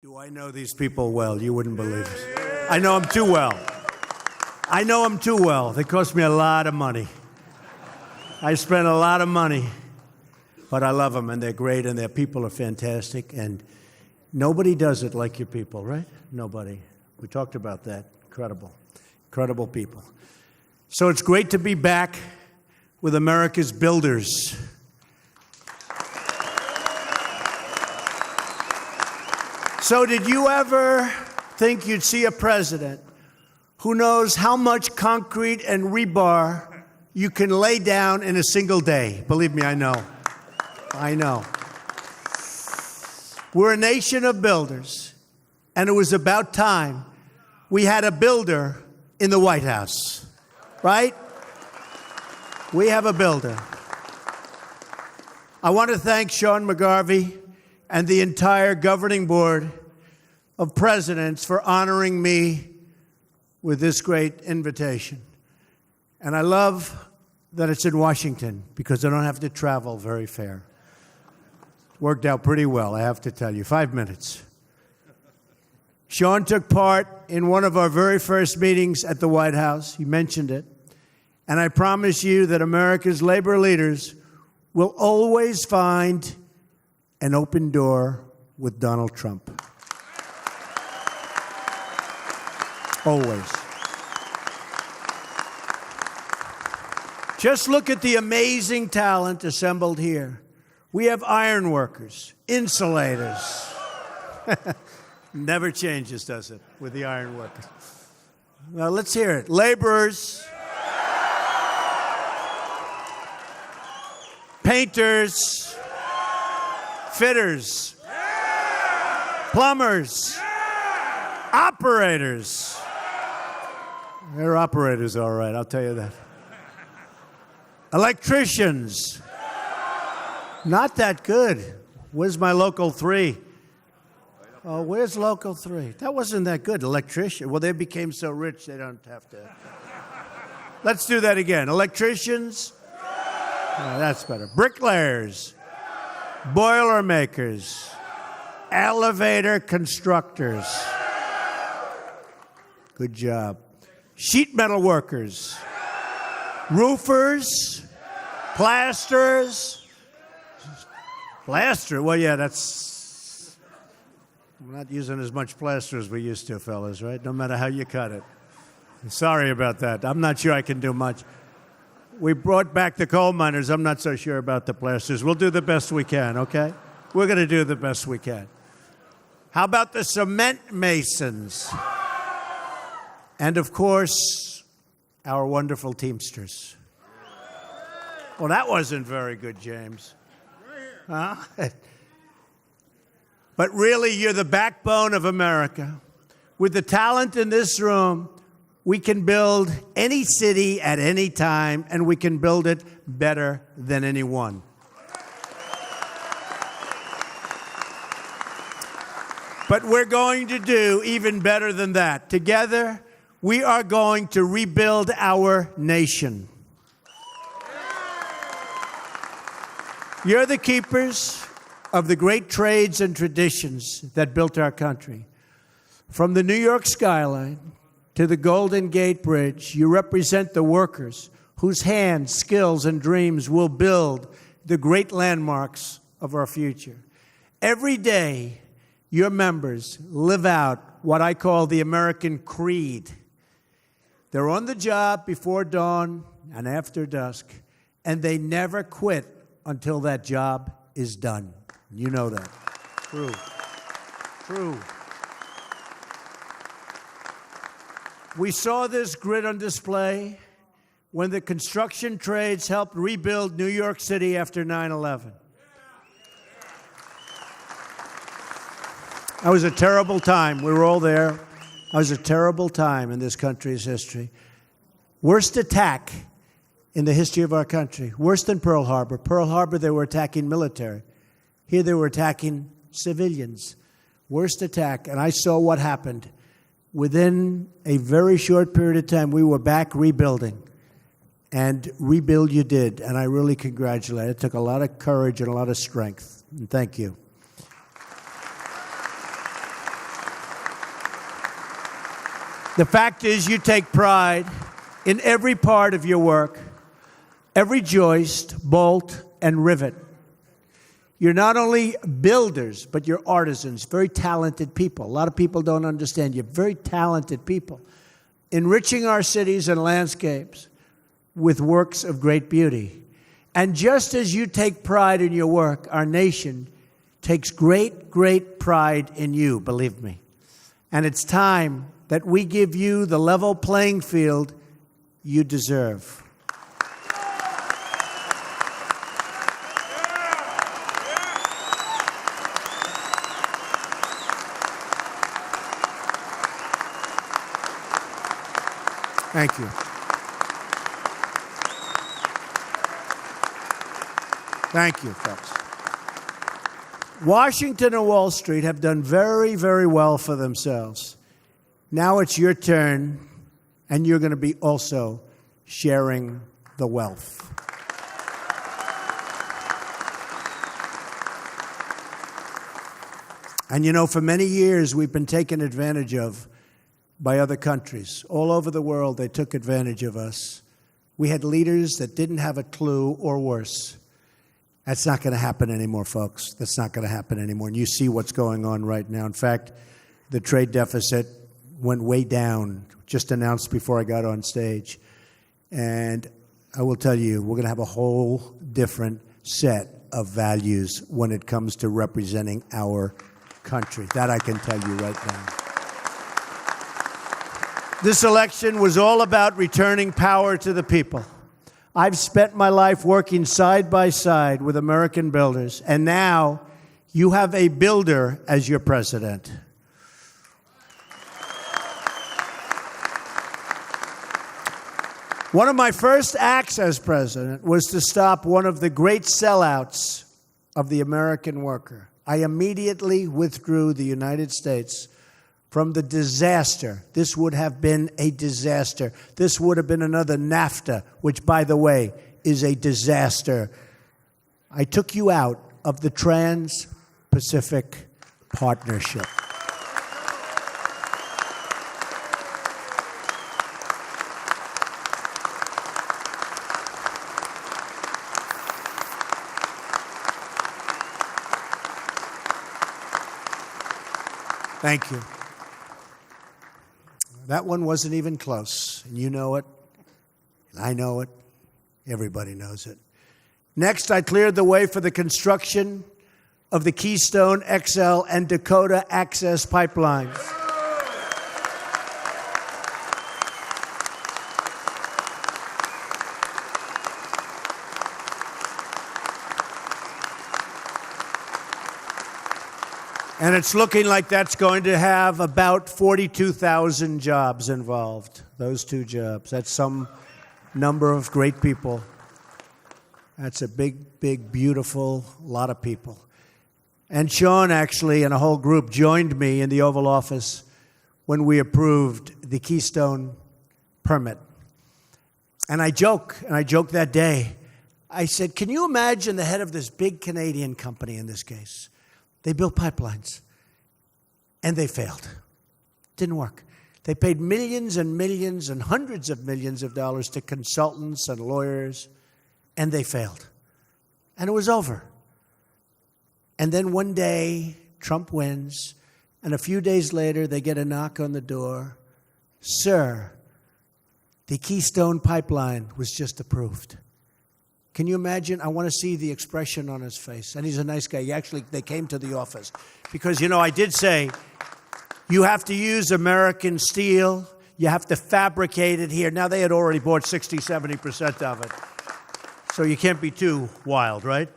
Do I know these people well? You wouldn't believe it. I know them too well. I know them too well. They cost me a lot of money. I spent a lot of money, but I love them, and they're great, and their people are fantastic, and nobody does it like your people, right? Nobody. We talked about that. Incredible. Incredible people. So it's great to be back with America's builders. So did you ever think you'd see a president who knows how much concrete and rebar you can lay down in a single day? Believe me, I know. I know. We're a nation of builders, and it was about time we had a builder in the White House, right? We have a builder. I want to thank Sean McGarvey and the entire governing board of presidents for honoring me with this great invitation. And I love that it's in Washington because I don't have to travel very far. Worked out pretty well, I have to tell you. 5 minutes. Sean took part in one of our very first meetings at the White House. He mentioned it. And I promise you that America's labor leaders will always find an open door with Donald Trump. Always. Just look at the amazing talent assembled here. We have iron workers, insulators. Never changes, does it, with the iron workers? Well, let's hear it. Laborers, painters, fitters, plumbers, operators. They're operators, all right, I'll tell you that. Electricians. Not that good. Where's my local 3? Oh, where's local 3? That wasn't that good. Electrician. Well, they became so rich they don't have to. Let's do that again. Electricians. Oh, that's better. Bricklayers. Boilermakers. Elevator constructors. Good job. Sheet metal workers. Roofers. Plasterers. Plaster? Well, yeah, that's... We're not using as much plaster as we used to, fellas, right? No matter how you cut it. Sorry about that. I'm not sure I can do much. We brought back the coal miners. I'm not so sure about the plasters. We'll do the best we can, okay? We're going to do the best we can. How about the cement masons? And, of course, our wonderful Teamsters. Well, that wasn't very good, James. Huh? But really, you're the backbone of America. With the talent in this room, we can build any city at any time, and we can build it better than anyone. But we're going to do even better than that. Together, we are going to rebuild our nation. You're the keepers of the great trades and traditions that built our country. From the New York skyline to the Golden Gate Bridge, you represent the workers whose hands, skills, and dreams will build the great landmarks of our future. Every day, your members live out what I call the American creed. They're on the job before dawn and after dusk, and they never quit until that job is done. You know that. True. True. We saw this grit on display when the construction trades helped rebuild New York City after 9/11. That was a terrible time. We were all there. That was a terrible time in this country's history. Worst attack in the history of our country. Worse than Pearl Harbor. Pearl Harbor, they were attacking military. Here they were attacking civilians. Worst attack. And I saw what happened. Within a very short period of time, we were back rebuilding. And rebuild you did. And I really congratulate. It took a lot of courage and a lot of strength. And thank you. The fact is, you take pride in every part of your work, every joist, bolt, and rivet. You're not only builders, but you're artisans, very talented people. A lot of people don't understand. You're very talented people, enriching our cities and landscapes with works of great beauty. And just as you take pride in your work, our nation takes great, great pride in you, believe me. And it's time that we give you the level playing field you deserve. Thank you. Thank you, folks. Washington and Wall Street have done very, very well for themselves. Now it's your turn, and you're going to be also sharing the wealth. And you know, for many years, we've been taken advantage of by other countries. All over the world, they took advantage of us. We had leaders that didn't have a clue, or worse. That's not going to happen anymore, folks. That's not going to happen anymore. And you see what's going on right now. In fact, the trade deficit went way down, just announced before I got on stage. And I will tell you, we're going to have a whole different set of values when it comes to representing our country. That I can tell you right now. This election was all about returning power to the people. I've spent my life working side by side with American builders, and now you have a builder as your president. One of my first acts as president was to stop one of the great sellouts of the American worker. I immediately withdrew the United States from the disaster. This would have been a disaster. This would have been another NABTU, which, by the way, is a disaster. I took you out of the Trans-Pacific Partnership. Thank you. That one wasn't even close. And you know it. And I know it. Everybody knows it. Next, I cleared the way for the construction of the Keystone XL and Dakota Access pipelines. And it's looking like that's going to have about 42,000 jobs involved, those two jobs. That's some number of great people. That's a big, big, beautiful lot of people. And Sean, actually, and a whole group joined me in the Oval Office when we approved the Keystone permit. And I joked that day. I said, can you imagine the head of this big Canadian company in this case? They built pipelines, and they failed. Didn't work. They paid millions and millions and hundreds of millions of dollars to consultants and lawyers, and they failed. And it was over. And then one day, Trump wins, and a few days later, they get a knock on the door. Sir, the Keystone Pipeline was just approved. Can you imagine? I want to see the expression on his face. And he's a nice guy. They came to the office. Because, you know, I did say, you have to use American steel. You have to fabricate it here. Now, they had already bought 60, 70% of it. So you can't be too wild, right?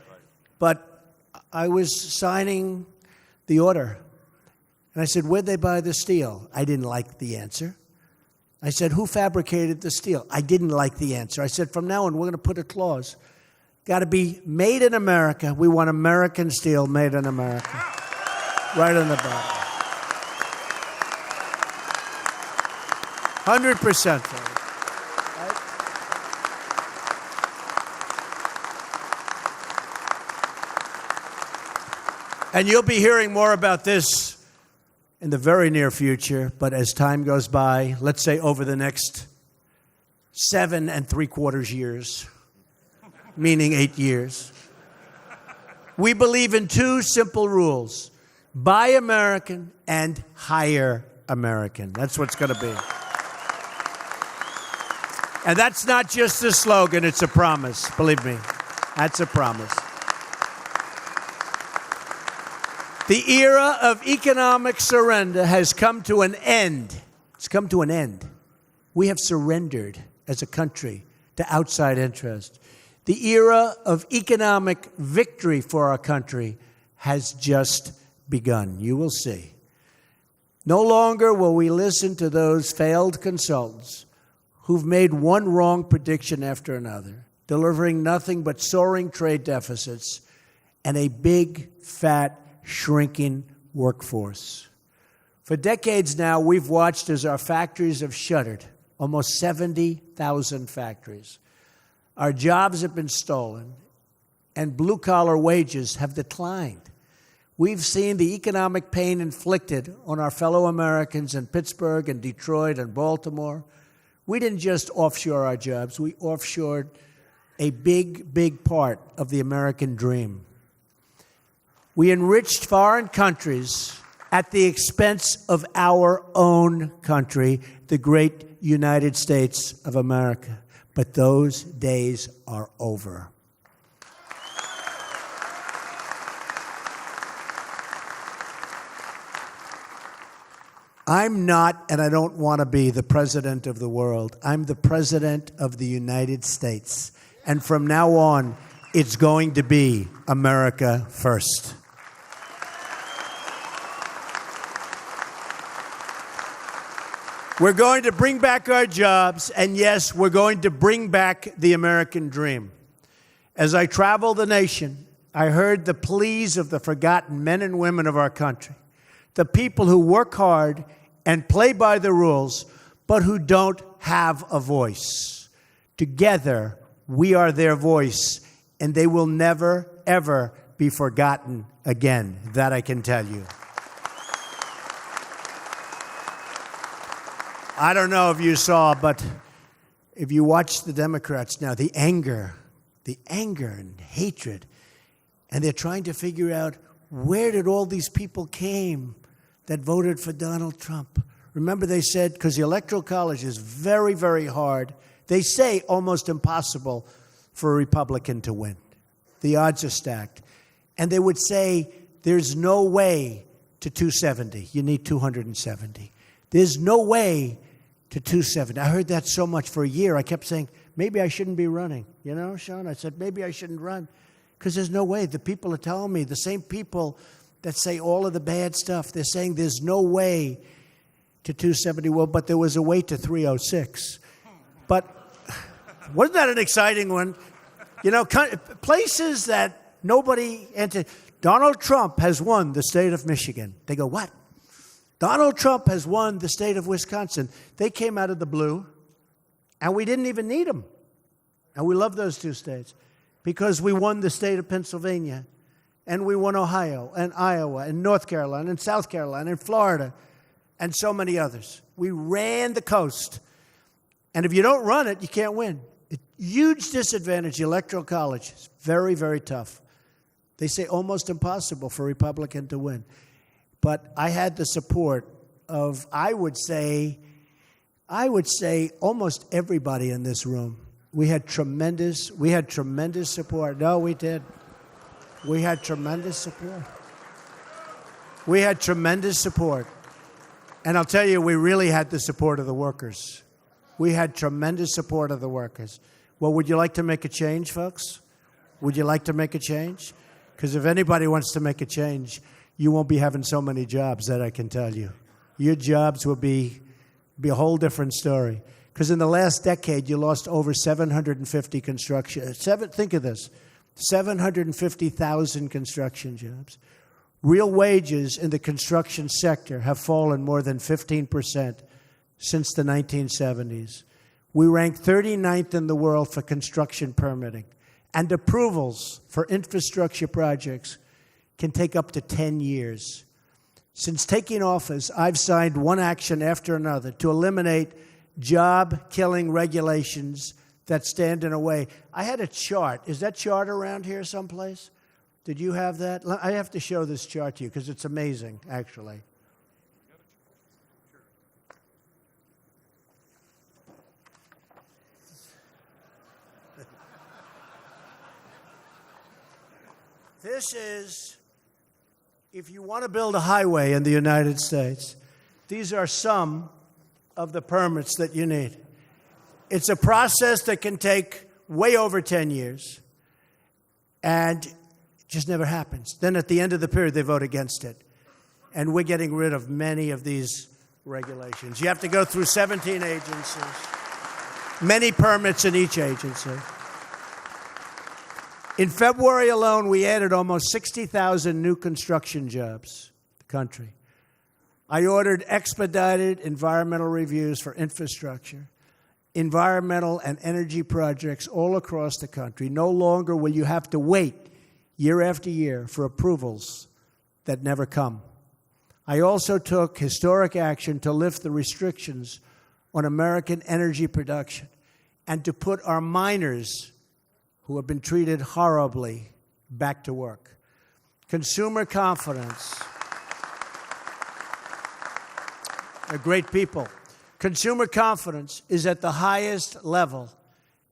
But I was signing the order. And I said, where'd they buy the steel? I didn't like the answer. I said, who fabricated the steel? I didn't like the answer. I said, from now on, we're going to put a clause. Got to be made in America. We want American steel made in America. Right on the bottom. 100%. Right? And you'll be hearing more about this in the very near future, but as time goes by, let's say over the next 7 3/4 years, meaning 8 years, we believe in 2 simple rules: buy American and hire American. That's what's going to be. And that's not just a slogan, it's a promise. Believe me, that's a promise. The era of economic surrender has come to an end. It's come to an end. We have surrendered as a country to outside interest. The era of economic victory for our country has just begun. You will see. No longer will we listen to those failed consultants who've made one wrong prediction after another, delivering nothing but soaring trade deficits and a big, fat, shrinking workforce. For decades now, we've watched as our factories have shuttered, almost 70,000 factories. Our jobs have been stolen, and blue-collar wages have declined. We've seen the economic pain inflicted on our fellow Americans in Pittsburgh and Detroit and Baltimore. We didn't just offshore our jobs, we offshored a big, big part of the American dream. We enriched foreign countries at the expense of our own country, the great United States of America. But those days are over. I'm not, and I don't want to be, the president of the world. I'm the president of the United States. And from now on, it's going to be America first. We're going to bring back our jobs, and yes, we're going to bring back the American dream. As I travel the nation, I heard the pleas of the forgotten men and women of our country, the people who work hard and play by the rules, but who don't have a voice. Together, we are their voice, and they will never, ever be forgotten again. That I can tell you. I don't know if you saw, but if you watch the Democrats now, the anger and hatred, and they're trying to figure out where did all these people came that voted for Donald Trump. Remember, they said, because the Electoral College is very, very hard, they say almost impossible for a Republican to win. The odds are stacked. And they would say, there's no way to 270. You need 270. There's no way to 270. I heard that so much for a year. I kept saying, maybe I shouldn't be running. You know, Sean, I said, maybe I shouldn't run. Because there's no way. The people are telling me, the same people that say all of the bad stuff, they're saying there's no way to 270. Well, but there was a way to 306. But wasn't that an exciting one? You know, places that nobody entered. Donald Trump has won the state of Michigan. They go, what? Donald Trump has won the state of Wisconsin. They came out of the blue, and we didn't even need them. And we love those 2 states because we won the state of Pennsylvania, and we won Ohio, and Iowa, and North Carolina, and South Carolina, and Florida, and so many others. We ran the coast. And if you don't run it, you can't win. Huge disadvantage, the Electoral College. It's very, very tough. They say almost impossible for a Republican to win. But I had the support of, I would say almost everybody in this room. We had tremendous support. No, we did. We had tremendous support. We had tremendous support. And I'll tell you, we really had the support of the workers. We had tremendous support of the workers. Well, would you like to make a change, folks? Would you like to make a change? Because if anybody wants to make a change, you won't be having so many jobs, that I can tell you. Your jobs will be a whole different story. Because in the last decade, you lost over 750 construction. Think of this, 750,000 construction jobs. Real wages in the construction sector have fallen more than 15% since the 1970s. We rank 39th in the world for construction permitting. And approvals for infrastructure projects can take up to 10 years. Since taking office, I've signed one action after another to eliminate job-killing regulations that stand in a way. I had a chart. Is that chart around here someplace? Did you have that? I have to show this chart to you because it's amazing, actually. This is, if you want to build a highway in the United States, these are some of the permits that you need. It's a process that can take way over 10 years, and it just never happens. Then at the end of the period, they vote against it. And we're getting rid of many of these regulations. You have to go through 17 agencies, many permits in each agency. In February alone, we added almost 60,000 new construction jobs in the country. I ordered expedited environmental reviews for infrastructure, environmental and energy projects all across the country. No longer will you have to wait year after year for approvals that never come. I also took historic action to lift the restrictions on American energy production and to put our miners, who have been treated horribly, back to work. Consumer confidence. They're great people. Consumer confidence is at the highest level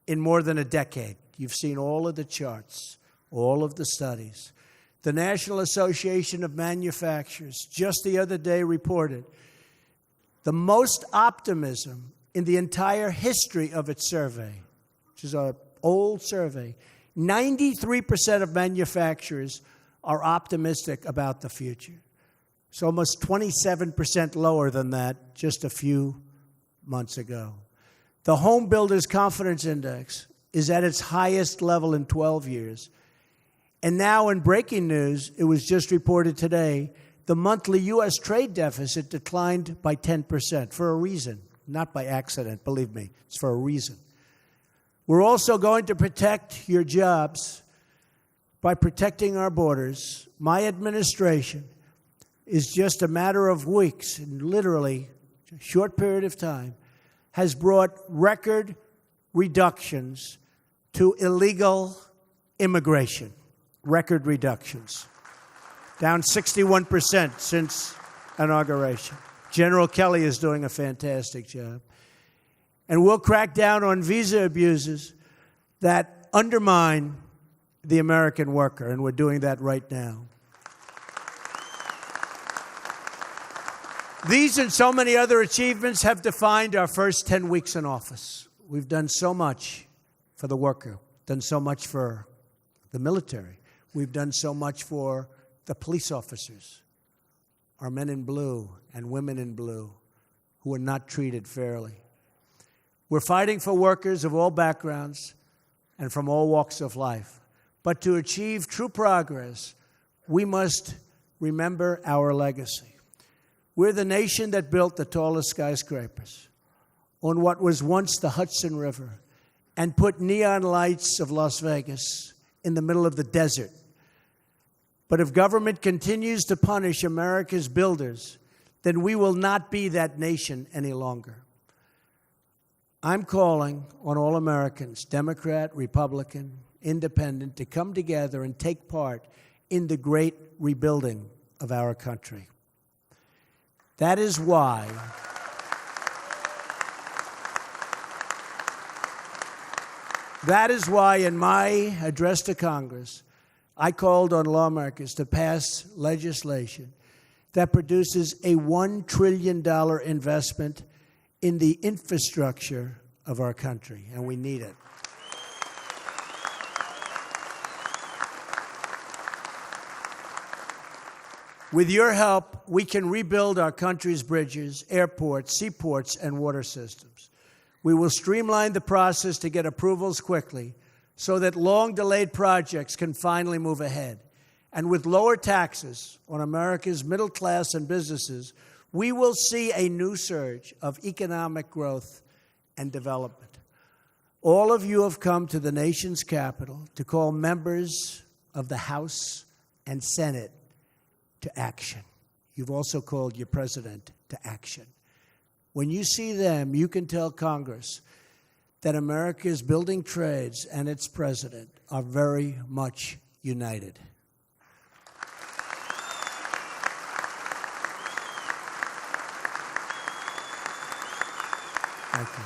in more than a decade. You've seen all of the charts, all of the studies. The National Association of Manufacturers just the other day reported the most optimism in the entire history of its survey, which is an old survey. 93% of manufacturers are optimistic about the future. It's almost 27% lower than that just a few months ago. The Home Builders Confidence Index is at its highest level in 12 years. And now in breaking news, it was just reported today, the monthly U.S. trade deficit declined by 10% for a reason, not by accident, believe me, it's for a reason. We're also going to protect your jobs by protecting our borders. My administration is just a matter of weeks, and literally a short period of time, has brought record reductions to illegal immigration. Record reductions. Down 61% since inauguration. General Kelly is doing a fantastic job. And we'll crack down on visa abuses that undermine the American worker, and we're doing that right now. These and so many other achievements have defined our first 10 weeks in office. We've done so much for the worker, done so much for the military. We've done so much for the police officers, our men in blue and women in blue who are not treated fairly. We're fighting for workers of all backgrounds and from all walks of life. But to achieve true progress, we must remember our legacy. We're the nation that built the tallest skyscrapers on what was once the Hudson River and put neon lights of Las Vegas in the middle of the desert. But if government continues to punish America's builders, then we will not be that nation any longer. I'm calling on all Americans, Democrat, Republican, Independent, to come together and take part in the great rebuilding of our country. That is why in my address to Congress, I called on lawmakers to pass legislation that produces a $1 trillion investment in the infrastructure of our country, and we need it. With your help, we can rebuild our country's bridges, airports, seaports, and water systems. We will streamline the process to get approvals quickly so that long-delayed projects can finally move ahead. And with lower taxes on America's middle class and businesses, we will see a new surge of economic growth and development. All of you have come to the nation's capital to call members of the House and Senate to action. you've also called your president to action. When you see them, you can tell Congress that America's building trades and its president are very much united. Thank you.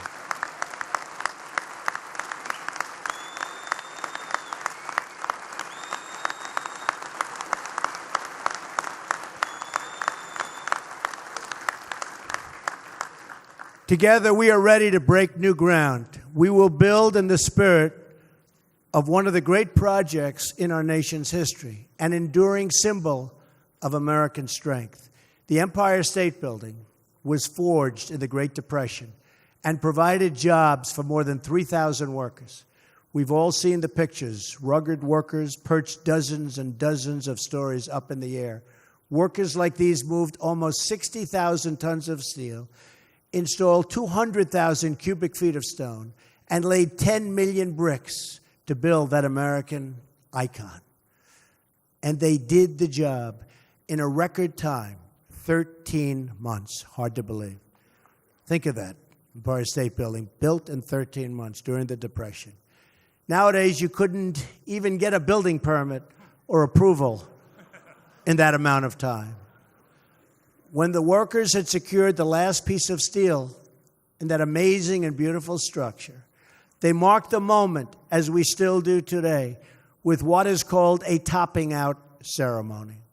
Together, we are ready to break new ground. We will build in the spirit of one of the great projects in our nation's history, an enduring symbol of American strength. The Empire State Building was forged in the Great Depression and provided jobs for more than 3,000 workers. We've all seen the pictures. Rugged workers perched dozens and dozens of stories up in the air. Workers like these moved almost 60,000 tons of steel, installed 200,000 cubic feet of stone, and laid 10 million bricks to build that American icon. And they did the job in a record time, 13 months. Hard to believe. Think of that. Empire State Building, built in 13 months during the Depression. Nowadays, you couldn't even get a building permit or approval in that amount of time. When the workers had secured the last piece of steel in that amazing and beautiful structure, they marked the moment, as we still do today, with what is called a topping out ceremony.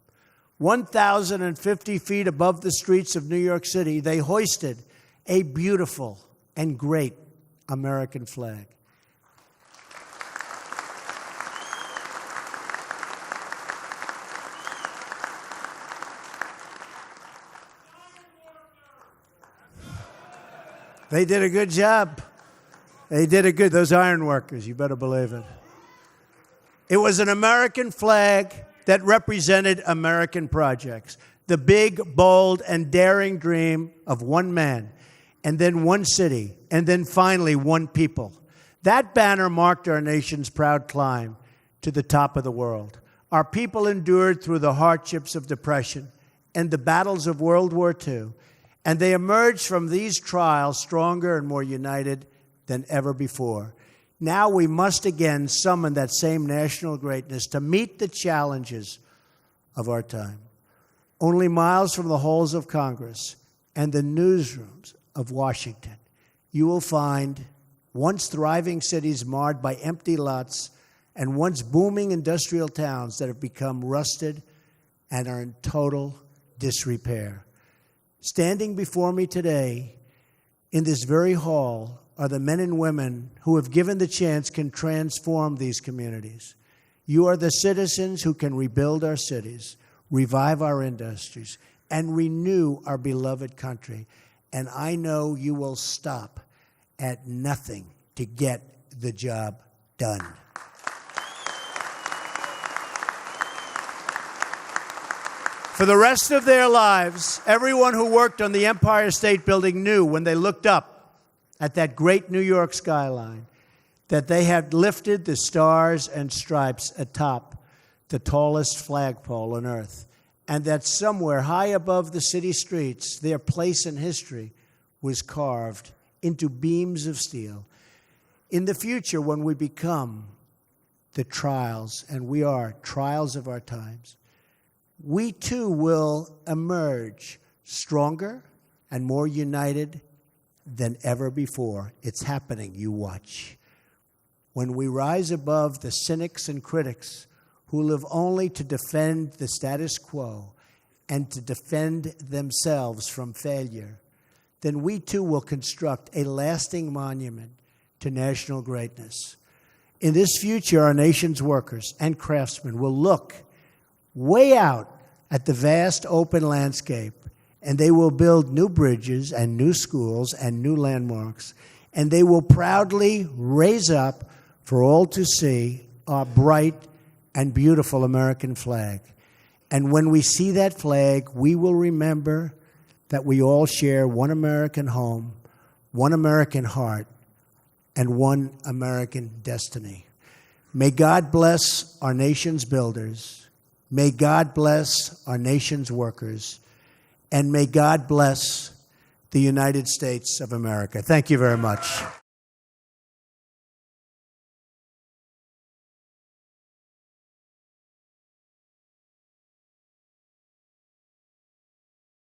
1,050 feet above the streets of New York City, they hoisted a beautiful and great American flag. They did a good job. They did a good, those iron workers, you better believe it. It was an American flag that represented American projects, the big, bold, and daring dream of one man, and then one city, and then finally one people. That banner marked our nation's proud climb to the top of the world. Our people endured through the hardships of depression and the battles of World War II, and they emerged from these trials stronger and more united than ever before. Now we must again summon that same national greatness to meet the challenges of our time. Only miles from the halls of Congress and the newsrooms of Washington, you will find once thriving cities marred by empty lots and once booming industrial towns that have become rusted and are in total disrepair. Standing before me today in this very hall are the men and women who, if given the chance, can transform these communities. You are the citizens who can rebuild our cities, revive our industries, and renew our beloved country. And I know you will stop at nothing to get the job done. For the rest of their lives, everyone who worked on the Empire State Building knew when they looked up at that great New York skyline that they had lifted the stars and stripes atop the tallest flagpole on earth, and that somewhere high above the city streets, their place in history was carved into beams of steel. In the future, when we become the trials, and we are trials of our times, we too will emerge stronger and more united than ever before. It's happening, you watch. When we rise above the cynics and critics who live only to defend the status quo and to defend themselves from failure, then we too will construct a lasting monument to national greatness. In this future, our nation's workers and craftsmen will look way out at the vast open landscape, and they will build new bridges and new schools and new landmarks, and they will proudly raise up for all to see our bright and beautiful American flag. And when we see that flag, we will remember that we all share one American home, one American heart, and one American destiny. May God bless our nation's builders. May God bless our nation's workers. and may God bless the United States of America. Thank you very much.